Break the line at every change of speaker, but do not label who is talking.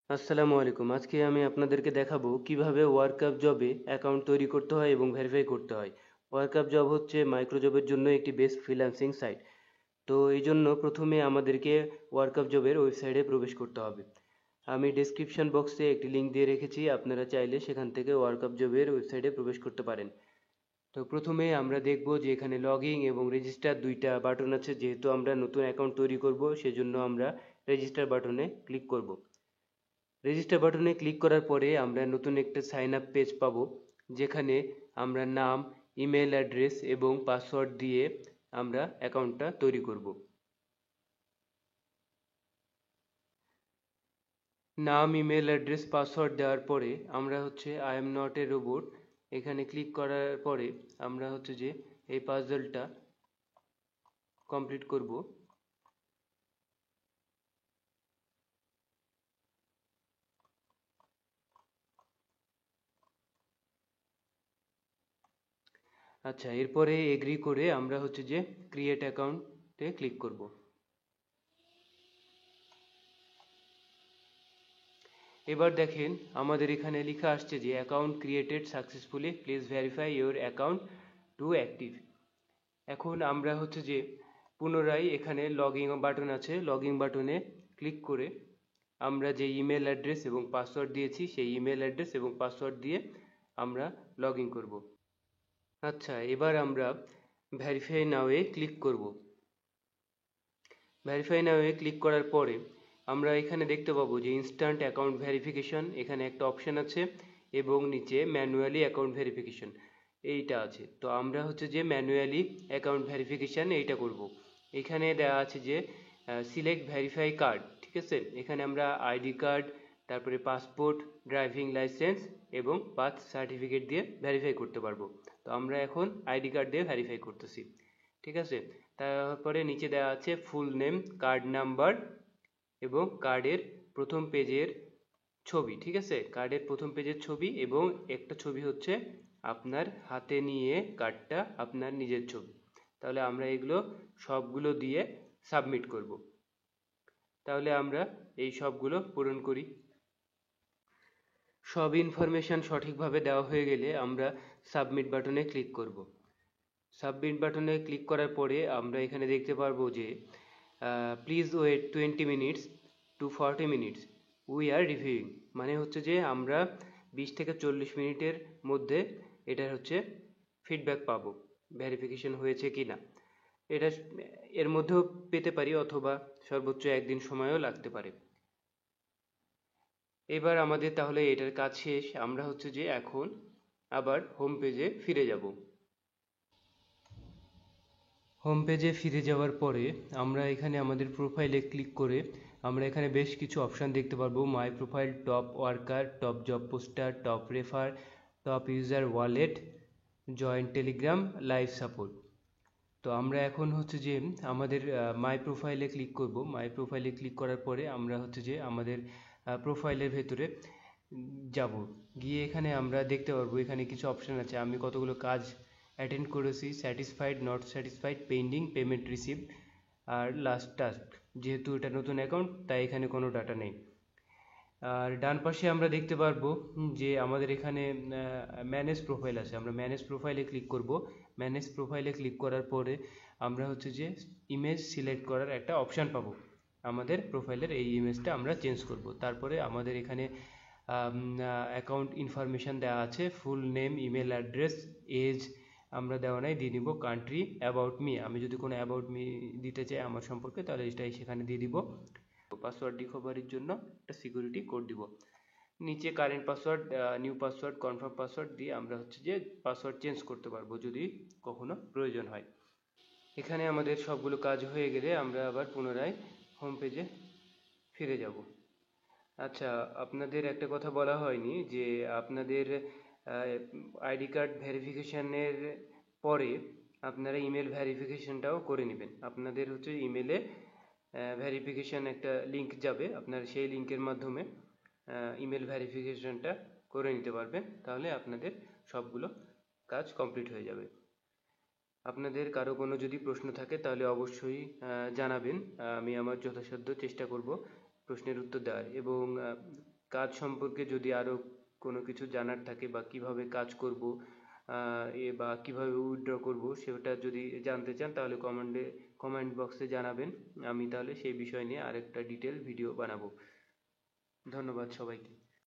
আসসালামু আলাইকুম। আজকে আমি আপনাদেরকে দেখাবো কিভাবে ওয়ার্কআপ জবে অ্যাকাউন্ট তৈরি করতে হয় এবং ভেরিফাই করতে হয়। ওয়ার্কআপ জব হচ্ছে মাইক্রোজবের জন্য একটি বেস্ট ফ্রিল্যান্সিং সাইট। তো এই জন্য প্রথমে আমাদেরকে ওয়ার্কআপ জবের ওয়েবসাইটে প্রবেশ করতে হবে। আমি ডেসক্রিপশন বক্সে একটি লিঙ্ক দিয়ে রেখেছি, আপনারা চাইলে সেখান থেকে ওয়ার্কআপ জবের ওয়েবসাইটে প্রবেশ করতে পারেন। তো প্রথমে আমরা দেখব যে এখানে লগইন এবং রেজিস্টার দুইটা বাটন আছে। যেহেতু আমরা নতুন অ্যাকাউন্ট তৈরি করব, সেজন্য আমরা রেজিস্টার বাটনে ক্লিক করব। রেজিস্টার বাটনে ক্লিক করার পরে আমরা নতুন একটা সাইন আপ পেজ পাবো, যেখানে আমরা নাম, ইমেল অ্যাড্রেস এবং পাসওয়ার্ড দিয়ে আমরা অ্যাকাউন্টটা তৈরি করব। নাম, ইমেল অ্যাড্রেস, পাসওয়ার্ড দেওয়ার পরে আমরা I am not a robot এখানে ক্লিক করার পরে আমরা যে এই পাজলটা কমপ্লিট করব। আচ্ছা, এরপরে এগ্রি করে আমরা যে ক্রিয়েট অ্যাকাউন্টে ক্লিক করব। এবার দেখেন আমাদের এখানে লেখা আসছে যে account created successfully, please verify your account to active. এখন আমরা যে পুনরায় এখানে লগইন বাটন আছে, লগইন বাটনে ক্লিক করে আমরা যে ইমেল অ্যাড্রেস এবং পাসওয়ার্ড দিয়েছি সেই ইমেল অ্যাড্রেস এবং পাসওয়ার্ড দিয়ে আমরা লগইন করব। আচ্ছা, এবার আমরা ভেরিফাই নাও-এ ক্লিক করব। ভেরিফাই নাও-এ ক্লিক করার পরে আমরা এখানে দেখতে পাবো যে ইনস্ট্যান্ট অ্যাকাউন্ট ভেরিফিকেশন, এখানে একটা অপশন আছে এবং নিচে ম্যানুয়ালি অ্যাকাউন্ট ভেরিফিকেশন এইটা আছে। তো আমরা যে ম্যানুয়ালি অ্যাকাউন্ট ভেরিফিকেশন এইটা করব। এখানে দেওয়া আছে যে সিলেক্ট ভেরিফাই কার্ড, ঠিক আছে। এখানে আমরা আইডি কার্ড, তারপরে পাসপোর্ট, ড্রাইভিং লাইসেন্স এবং বার্থ সার্টিফিকেট দিয়ে ভেরিফাই করতে পারবো। তো আমরা এখন আইডি কার্ড দিয়ে ভেরিফাই করতেছি, ঠিক আছে। তারপরে নিচে দেওয়া আছে ফুল নেম, কার্ড নাম্বার এবং কার্ডের প্রথম পেজের ছবি, ঠিক আছে। কার্ডের প্রথম পেজের ছবি এবং একটা ছবি আপনার হাতে নিয়ে কার্ডটা আপনার নিজের ছবি। তাহলে আমরা এগুলো সবগুলো দিয়ে সাবমিট করব। তাহলে আমরা এই সবগুলো পূরণ করি। সব ইনফরমেশন সঠিকভাবে দেওয়া হয়ে গেলে আমরা সাবমিট বাটনে ক্লিক করব। সাবমিট বাটনে ক্লিক করার পরে আমরা এখানে দেখতে পারবো যে please wait 20 minutes to 40 minutes, we are reviewing. মানে যে আমরা 20 থেকে 40 মিনিটের মধ্যে এটার ফিডব্যাক পাবো, ভেরিফিকেশন হয়েছে কি না। এটা এর মধ্যেও পেতে পারি, অথবা সর্বোচ্চ একদিন সময়ও লাগতে পারে। এবার আমাদের তাহলে এটার কাজ শেষ। আমরা যে এখন আবার হোম পেজে ফিরে যাব। হোম পেজে ফিরে যাওয়ার পরে আমরা এখানে আমাদের প্রোফাইলে ক্লিক করে আমরা এখানে বেশ কিছু অপশান দেখতে পারবো। মাই profile, top worker, top job poster, top refer, top user wallet, joint Telegram, live support. তো আমরা এখন যে আমাদের মাই প্রোফাইলে ক্লিক করব। মাই প্রোফাইলে ক্লিক করার পরে আমরা যে আমাদের প্রোফাইলের ভেতরে যাব। গিয়ে এখানে আমরা দেখতে পারবো এখানে কিছু অপশান আছে। আমি কতগুলো কাজ অ্যাটেন্ড করেছি, satisfied, not satisfied, pending, payment receive আর লাস্ট টাস্ক। যেহেতু এটা নতুন অ্যাকাউন্ট তাই এখানে কোনো ডাটা নেই। আর ডান পাশে আমরা দেখতে পারবো যে আমাদের এখানে ম্যানেজ প্রোফাইল আছে। আমরা ম্যানেজ প্রোফাইলে ক্লিক করব। ম্যানেজ প্রোফাইলে ক্লিক করার পরে আমরা যে ইমেজ সিলেক্ট করার একটা অপশান পাবো। আমাদের প্রোফাইলের এই ইমেজটা আমরা চেঞ্জ করব। তারপরে আমাদের এখানে অ্যাকাউন্ট ইনফরমেশান দেওয়া আছে, full name, email address, age আমরা দেওয়া নাই, দিয়ে দিব কান্ট্রি, অ্যাবাউট মি, আমি যদি কোনো অ্যাবাউট মি দিতে চাই আমার সম্পর্কে তাহলে এটাই সেখানে দিয়ে দিব। পাসওয়ার্ড রিকভারির জন্য একটা সিকিউরিটি কোড দিব। নিচে current password, new password, confirm password দিয়ে আমরা যে পাসওয়ার্ড চেঞ্জ করতে পারবো যদি কখনো প্রয়োজন হয়। এখানে আমাদের সবগুলো কাজ হয়ে গেলে আমরা আবার পুনরায় হোম পেজে ফিরে যাব। আচ্ছা, আপনাদের একটা কথা বলা হয়নি যে আপনাদের আইডি কার্ড ভেরিফিকেশানের পরে আপনারা ইমেল ভেরিফিকেশানটাও করে নেবেন। আপনাদের ইমেলে ভেরিফিকেশান একটা লিঙ্ক যাবে, আপনার সেই লিঙ্কের মাধ্যমে ইমেল ভেরিফিকেশানটা করে নিতে পারবেন। তাহলে আপনাদের সবগুলো কাজ কমপ্লিট হয়ে যাবে। আপনাদের কারো কোনো যদি প্রশ্ন থাকে তাহলে অবশ্যই জানাবেন। আমি আমার যথাসাধ্য চেষ্টা করব প্রশ্নের উত্তর দেওয়ার। এবং কাজ সম্পর্কে যদি আরও কোনো কিছু জানার থাকে বা কিভাবে কাজ করব বা কিভাবে উইথড্র করব সেটা যদি জানতে চান তাহলে কমেন্ট বক্সে জানাবেন। আমি তাহলে সেই বিষয় নিয়ে আরেকটা ডিটেল ভিডিও বানাবো। ধন্যবাদ সবাইকে।